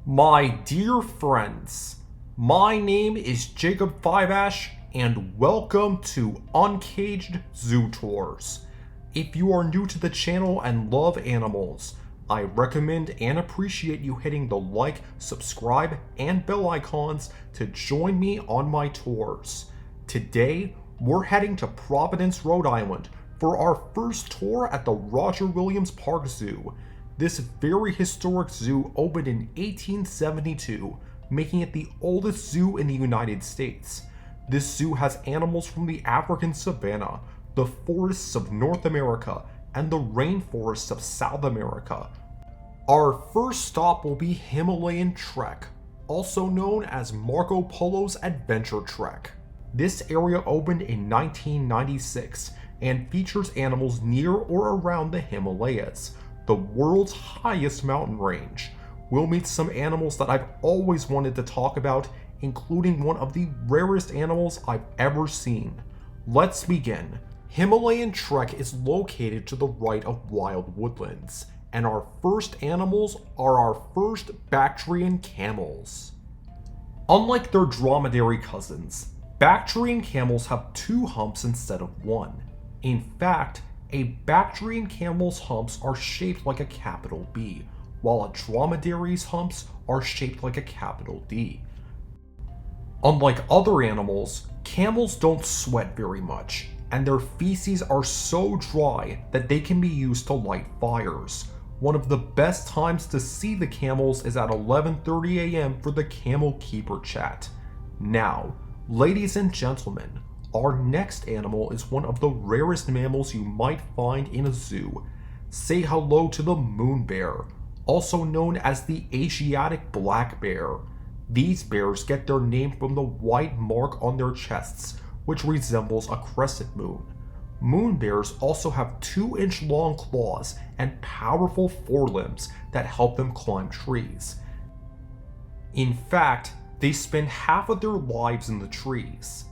My dear friends, my name is Jacob Fiveash, and welcome to Uncaged Zootours. If you are new to the channel and love animals, I recommend and appreciate you hitting the like, subscribe, and bell icons to join me on my tours. Today, we're heading to Providence, Rhode Island for our first tour at the rogerwilliamsparkzoo. This very historic zoo opened in 1872, making it the oldest zoo in the United States. This zoo has animals from the African savanna, the forests of North America, and the rainforests of South America. Our first stop will be Himalayan Trek, also known as Marco Polo's Adventure Trek. This area opened in 1996 and features animals near or around the Himalayas, the world's highest mountain range. We'll meet some animals that I've always wanted to talk about, including one of the rarest animals I've ever seen. Let's begin. Himalayan Trek is located to the right of wild woodlands, and our first animals are our first Bactrian camels. Unlike their dromedary cousins, Bactrian camels have two humps instead of one. In fact, a Bactrian camel's humps are shaped like a capital B, while a dromedary's humps are shaped like a capital D. Unlike other animals, camels don't sweat very much, and their feces are so dry that they can be used to light fires. One of the best times to see the camels is at 11:30 a.m. for the Camel Keeper Chat. Now, ladies and gentlemen, our next animal is one of the rarest mammals you might find in a zoo. Say hello to the moonbear, also known as the Asiatic black bear. These bears get their name from the white mark on their chests, which resembles a crescent moon. Moonbears also have 2-inch long claws and powerful forelimbs that help them climb trees. In fact, they spend half of their lives in the trees.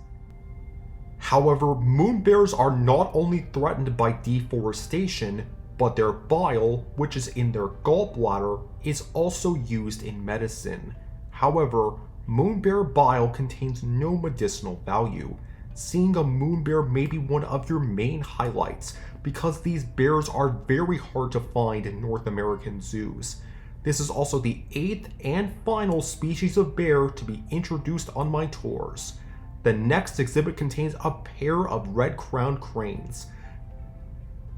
However, moonbears are not only threatened by deforestation, but their bile, which is in their gallbladder, is also used in medicine. However, moonbear bile contains no medicinal value. Seeing a moonbear may be one of your main highlights because these bears are very hard to find in North American zoos. This is also the 8th and final species of bear to be introduced on my tours. The next exhibit contains a pair of red-crowned cranes.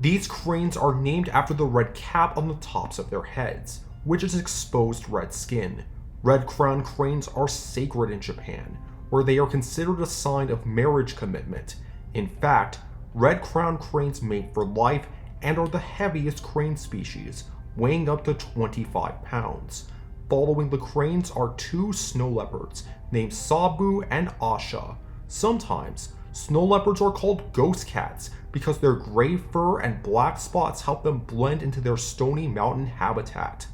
These cranes are named after the red cap on the tops of their heads, which is exposed red skin. Red-crowned cranes are sacred in Japan, where they are considered a sign of marriage commitment. In fact, red-crowned cranes mate for life and are the heaviest crane species, weighing up to 25 pounds. Following the cranes are two snowleopards named Sabu and Asha. Sometimes, snowleopards are called ghost cats because their gray fur and black spots help them blend into their stony mountain habitat.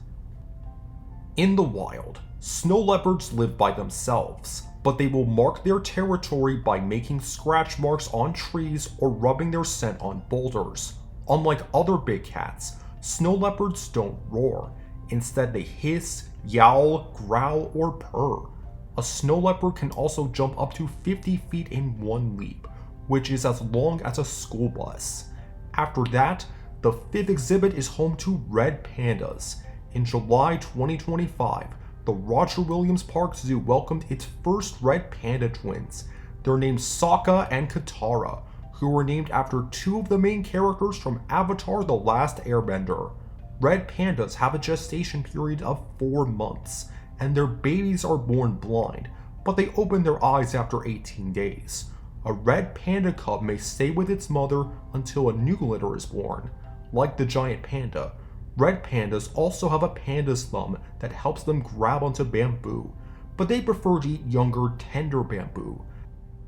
In the wild, snowleopards live by themselves, but they will mark their territory by making scratch marks on trees or rubbing their scent on boulders. Unlike other big cats, snowleopards don't roar. Instead, they hiss, yowl, growl, or purr. A snow leopard can also jump up to 50 feet in one leap, which is as long as a school bus. After that, the 5th exhibit is home to red pandas. In July 2025, the rogerwilliamsparkzoo welcomed its first red panda twins. They're named Sokka and Katara, who were named after two of the main characters from Avatar: The Last Airbender. Red pandas have a gestation period of 4 months, and their babies are born blind, but they open their eyes after 18 days. A red panda cub may stay with its mother until a new litter is born. Like the giant panda, red pandas also have a panda's thumb that helps them grab onto bamboo, but they prefer to eat younger, tender bamboo.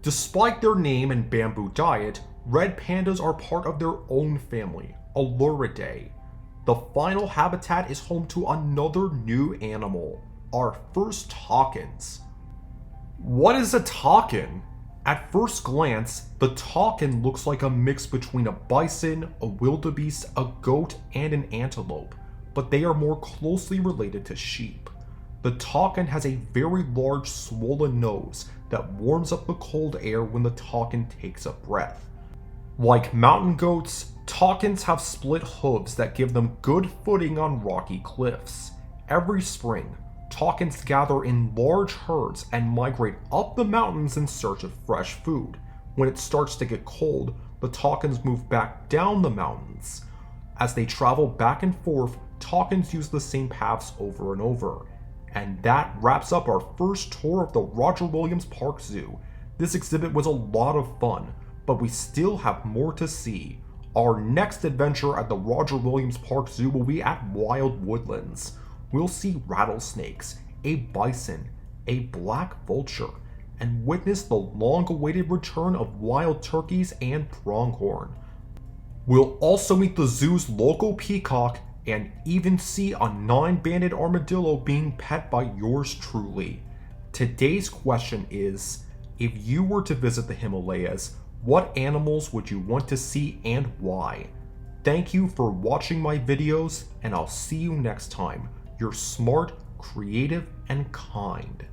Despite their name and bamboo diet, red pandas are part of their own family, Aluridae. The final habitat is home to another new animal, our first takins. What is a takin? At first glance, the takin looks like a mix between a bison, a wildebeest, a goat, and an antelope, but they are more closely related to sheep. The takin has a very large swollen nose that warms up the cold air when the takin takes a breath. Like mountain goats, takins have split hooves that give them good footing on rocky cliffs. Every spring, takins gather in large herds and migrate up the mountains in search of fresh food. When it starts to get cold, the takins move back down the mountains. As they travel back and forth, takins use the same paths over and over. And that wraps up our first tour of the rogerwilliamsparkzoo. This exhibit was a lot of fun, but we still have more to see. Our next adventure at the rogerwilliamsparkzoo will be at Wild Woodlands. We'll see rattlesnakes, a bison, a black vulture, and witness the long-awaited return of wild turkeys and pronghorn. We'll also meet the zoo's local peacock and even see a 9-banded armadillo being pet by yours truly. Today's question is, if you were to visit the Himalayas, what animals would you want to see and why? Thank you for watching my videos, and I'll see you next time. You're smart, creative, and kind.